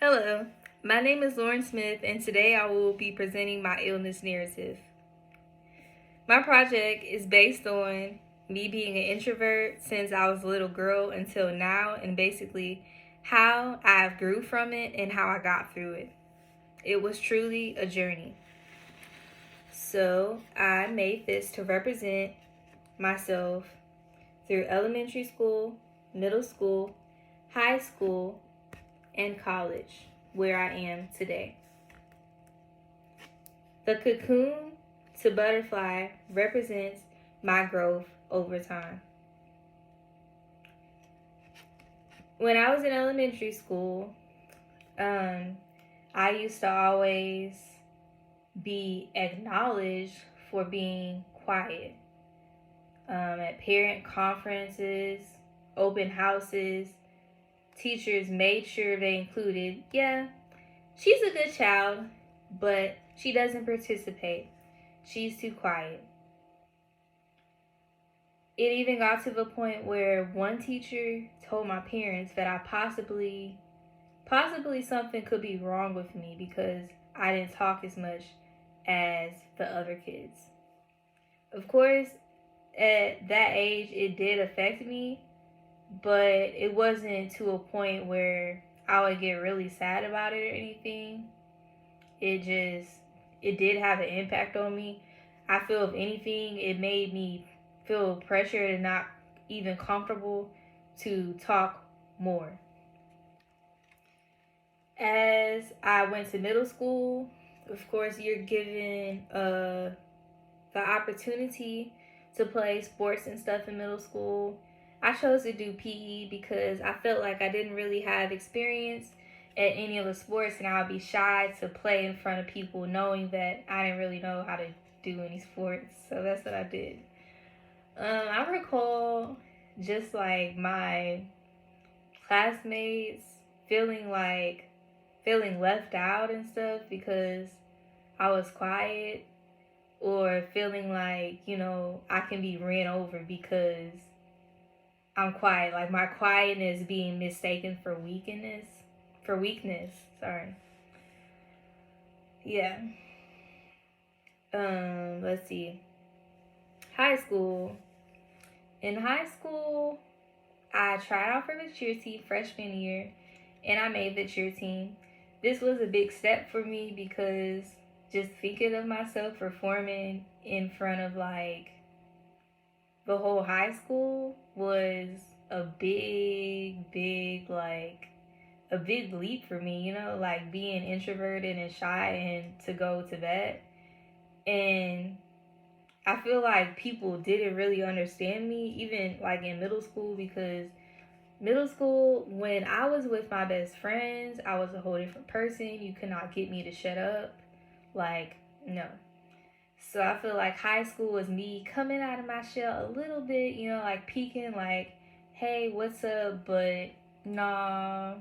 Hello, my name is Lauren Smith, and today I will be presenting my illness narrative. My project is based on me being an introvert since I was a little girl until now, and basically how I've grew from it and how I got through it. It was truly a journey. So I made this to represent myself through elementary school, middle school, high school, and college, where I am today. The cocoon to butterfly represents my growth over time. When I was in elementary school, I used to always be acknowledged for being quiet. At parent conferences, open houses, teachers made sure they included, yeah, she's a good child, but she doesn't participate. She's too quiet. It even got to the point where one teacher told my parents that I possibly something could be wrong with me because I didn't talk as much as the other kids. Of course, at that age, it did affect me, but it wasn't to a point where I would get really sad about it or anything. It did have an impact on me. I feel if anything, it made me feel pressured and not even comfortable to talk more. As I went to middle school, of course, you're given the opportunity to play sports and stuff in middle school. I chose to do PE because I felt like I didn't really have experience at any of the sports and I would be shy to play in front of people knowing that I didn't really know how to do any sports. So that's what I did. I recall just like my classmates feeling like feeling left out and stuff because I was quiet, or feeling like, I can be ran over because I'm quiet. Like my quietness being mistaken for weakness. Sorry. Yeah. Let's see. High school. In high school, I tried out for the cheer team freshman year and I made the cheer team. This was a big step for me because just thinking of myself performing in front of like the whole high school was a big leap for me, like being introverted and shy and to go to that. And I feel like people didn't really understand me, even like in middle school, because middle school, when I was with my best friends, I was a whole different person. You could not get me to shut up. Like, no. So I feel like high school was me coming out of my shell a little bit, like peeking, like, hey, what's up? But nah,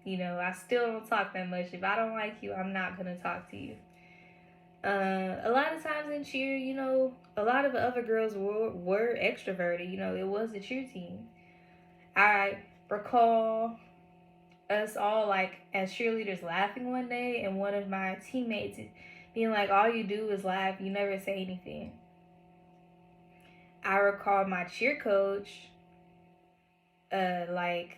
I still don't talk that much. If I don't like you, I'm not going to talk to you. A lot of times in cheer, a lot of the other girls were extroverted. It was the cheer team. I recall us all like as cheerleaders laughing one day, and one of my teammates being like, all you do is laugh, you never say anything. I recall my cheer coach like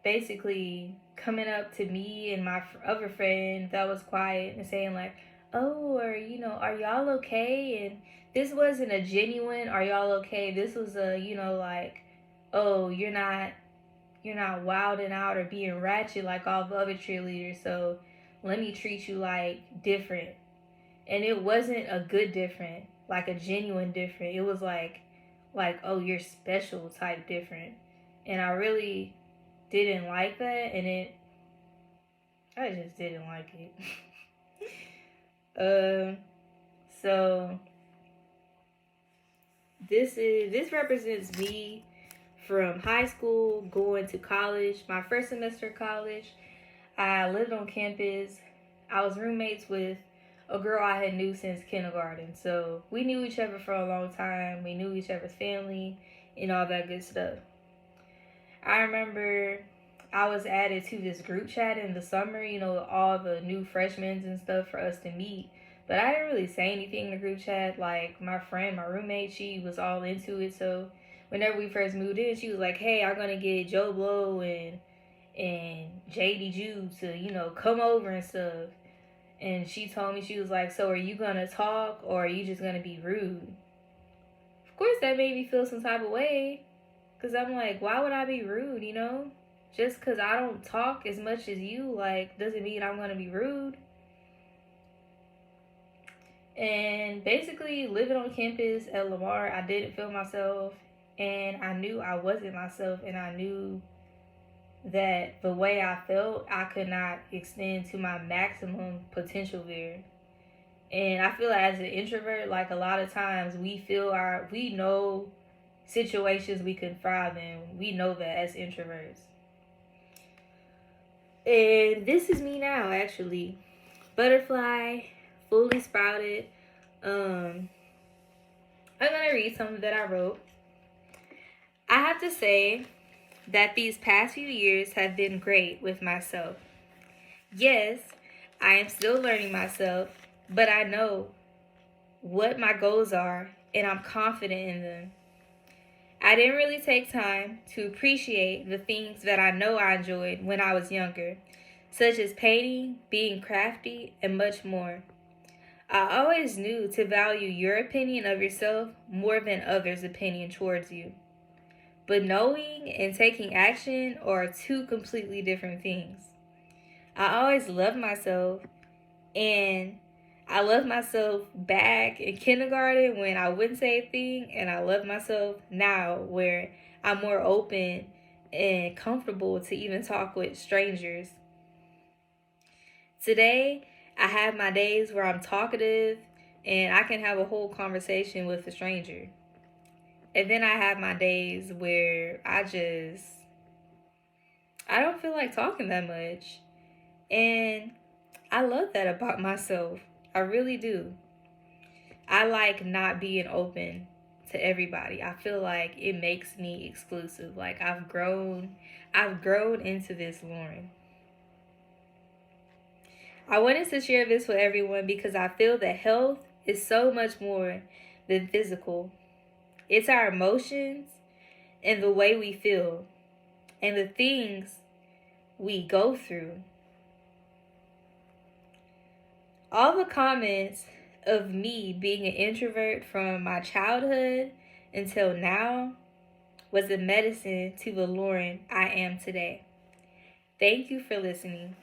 basically coming up to me and my other friend that was quiet and saying like, oh, or are y'all okay? And this wasn't a genuine are y'all okay. This was a like, oh, you're not wilding out or being ratchet like all the other cheerleaders, so let me treat you like different. And it wasn't a good different, like a genuine different. It was like oh, you're special type different. And I really didn't like that, and I just didn't like it. So this represents me from high school going to college. My first semester of college, I lived on campus. I was roommates with a girl I had knew since kindergarten. So we knew each other for a long time. We knew each other's family and all that good stuff. I remember I was added to this group chat in the summer, all the new freshmen and stuff for us to meet. But I didn't really say anything in the group chat. Like my friend, my roommate, she was all into it. So whenever we first moved in, she was like, "Hey, I'm gonna get Joe Blow and JD Jew to come over and stuff." And she told me, she was like, "So are you gonna talk or are you just gonna be rude?" Of course, that made me feel some type of way. Because I'm like, why would I be rude, Just because I don't talk as much as you, like, doesn't mean I'm going to be rude. And basically, living on campus at Lamar, I didn't feel myself. And I knew I wasn't myself. And I knew that the way I felt, I could not extend to my maximum potential there. And I feel like as an introvert, like a lot of times we know situations we can thrive in. We know that as introverts. And this is me now, actually. Butterfly, fully sprouted. I'm gonna read something that I wrote. I have to say that these past few years have been great with myself. Yes, I am still learning myself, but I know what my goals are and I'm confident in them. I didn't really take time to appreciate the things that I know I enjoyed when I was younger, such as painting, being crafty, and much more. I always knew to value your opinion of yourself more than others' opinion towards you. But knowing and taking action are two completely different things. I always loved myself, and I loved myself back in kindergarten when I wouldn't say a thing, and I love myself now where I'm more open and comfortable to even talk with strangers. Today, I have my days where I'm talkative and I can have a whole conversation with a stranger. And then I have my days where I don't feel like talking that much. And I love that about myself. I really do. I like not being open to everybody. I feel like it makes me exclusive. Like I've grown into this, Lauren. I wanted to share this with everyone because I feel that health is so much more than physical. It's our emotions and the way we feel and the things we go through. All the comments of me being an introvert from my childhood until now was a medicine to the Lauren I am today. Thank you for listening.